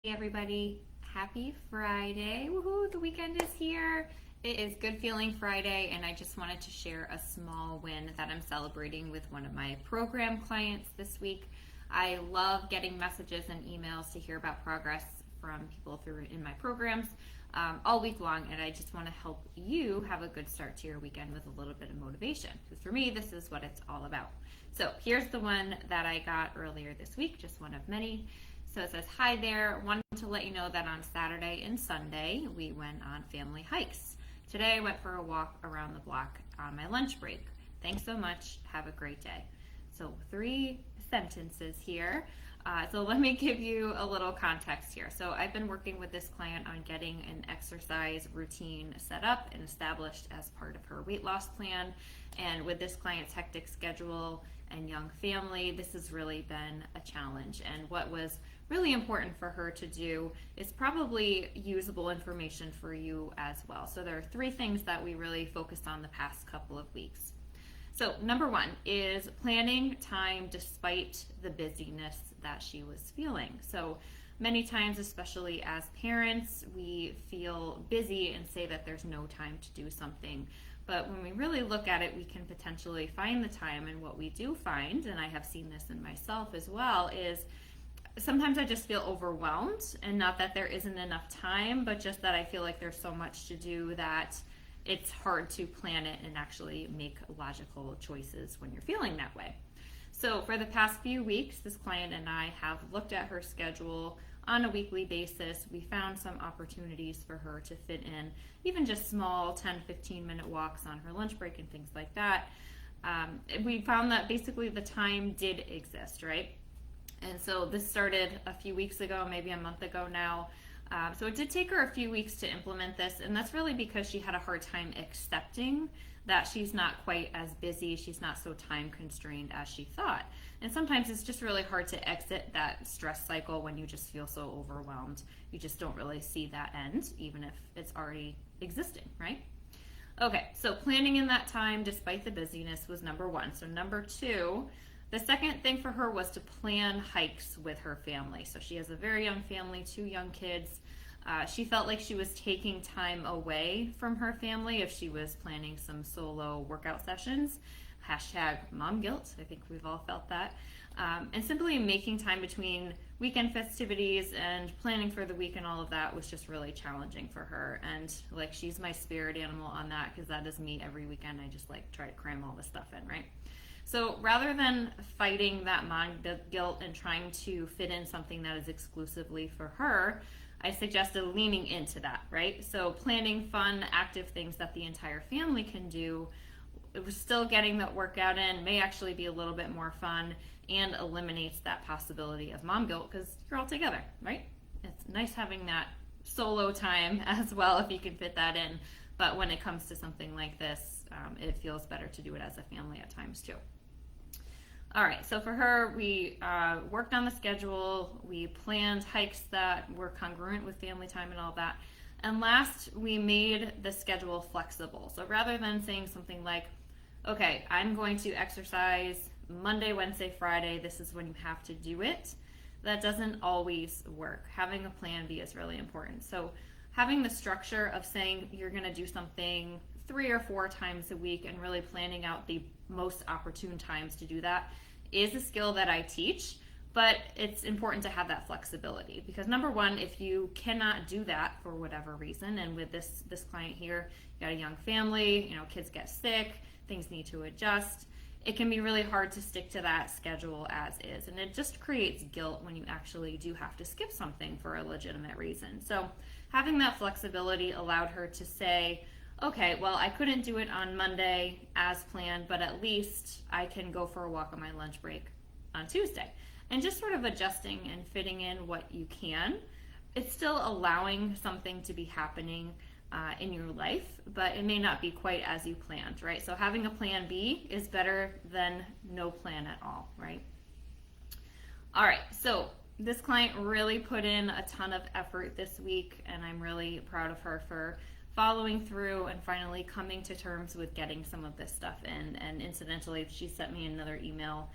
Hey everybody, happy Friday. Woohoo, the weekend is here. It is Good Feeling Friday, and I just wanted to share a small win that I'm celebrating with one of my program clients this week. I love getting messages and emails to hear about progress from people through in my programs all week long, and I just want to help you have a good start to your weekend with a little bit of motivation. Because for me, this is what it's all about. So here's the one that I got earlier this week, just one of many. So it says, hi there, wanted to let you know that on Saturday and Sunday, we went on family hikes. Today I went for a walk around the block on my lunch break. Thanks so much, have a great day. So 3 sentences here. So let me give you a little context here. So I've been working with this client on getting an exercise routine set up and established as part of her weight loss plan. And with this client's hectic schedule and young family, this has really been a challenge. And what was really important for her to do is probably usable information for you as well. So there are 3 things that we really focused on the past couple of weeks. So number 1 is planning time despite the busyness that she was feeling. So many times, especially as parents, we feel busy and say that there's no time to do something. But when we really look at it, we can potentially find the time. And what we do find, and I have seen this in myself as well, is sometimes I just feel overwhelmed, and not that there isn't enough time, but just that I feel like there's so much to do that it's hard to plan it and actually make logical choices when you're feeling that way. So for the past few weeks, this client and I have looked at her schedule on a weekly basis. We found some opportunities for her to fit in even just small 10-15 minute walks on her lunch break and things like that. We found that basically the time did exist, right? And so this started a few weeks ago, maybe a month ago now. So it did take her a few weeks to implement this, and that's really because she had a hard time accepting that she's not quite as busy, she's not so time constrained as she thought. And sometimes it's just really hard to exit that stress cycle when you just feel so overwhelmed. You just don't really see that end, even if it's already existing, right? Okay, so planning in that time despite the busyness was number 1. So number 2, the second thing for her was to plan hikes with her family. So she has a very young family, 2 young kids. She felt like she was taking time away from her family if she was planning some solo workout sessions. Hashtag mom guilt. I think we've all felt that. And simply making time between weekend festivities and planning for the week and all of that was just really challenging for her. And like, she's my spirit animal on that, because that is me every weekend. I just like try to cram all this stuff in, right? So rather than fighting that mom guilt and trying to fit in something that is exclusively for her, I suggested leaning into that, right? So planning fun, active things that the entire family can do. It was still getting that workout in, may actually be a little bit more fun, and eliminates that possibility of mom guilt because you're all together, right? It's nice having that solo time as well if you can fit that in. But when it comes to something like this, it feels better to do it as a family at times too. All right, so for her, we worked on the schedule, we planned hikes that were congruent with family time and all that. And last, we made the schedule flexible. So rather than saying something like, okay, I'm going to exercise Monday, Wednesday, Friday, this is when you have to do it, that doesn't always work. Having a plan B is really important. So having the structure of saying you're gonna do something 3 or 4 times a week and really planning out the most opportune times to do that is a skill that I teach, but it's important to have that flexibility, because number 1, if you cannot do that for whatever reason, and with this client here, you got a young family, kids get sick, things need to adjust, it can be really hard to stick to that schedule as is, and it just creates guilt when you actually do have to skip something for a legitimate reason. So having that flexibility allowed her to say, okay, well, I couldn't do it on Monday as planned, but at least I can go for a walk on my lunch break on Tuesday. And just sort of adjusting and fitting in what you can. It's still allowing something to be happening in your life, but it may not be quite as you planned, right? So having a plan B is better than no plan at all, right? All right, so this client really put in a ton of effort this week, and I'm really proud of her for following through and finally coming to terms with getting some of this stuff in. And incidentally, she sent me another email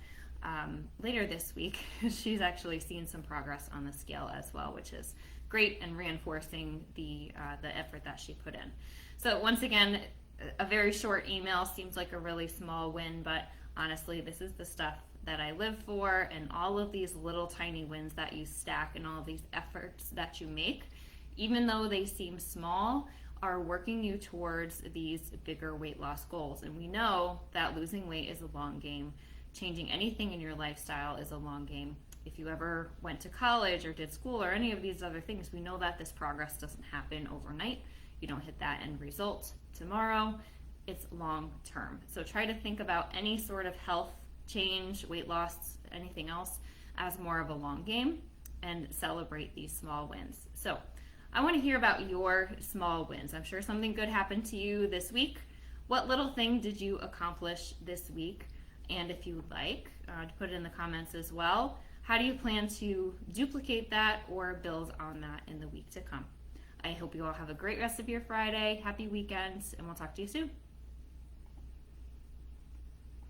later this week. She's actually seen some progress on the scale as well, which is great and reinforcing the effort that she put in. So once again, a very short email seems like a really small win, but honestly, this is the stuff that I live for, and all of these little tiny wins that you stack and all of these efforts that you make, even though they seem small, are working you towards these bigger weight loss goals. And we know that losing weight is a long game. Changing anything in your lifestyle is a long game. If you ever went to college or did school or any of these other things, we know that this progress doesn't happen overnight. You don't hit that end result tomorrow. It's long term. So try to think about any sort of health change, weight loss, anything else as more of a long game, and celebrate these small wins. So I want to hear about your small wins. I'm sure something good happened to you this week. What little thing did you accomplish this week? And if you would like to put it in the comments as well, how do you plan to duplicate that or build on that in the week to come? I hope you all have a great rest of your Friday. Happy weekend, and we'll talk to you soon.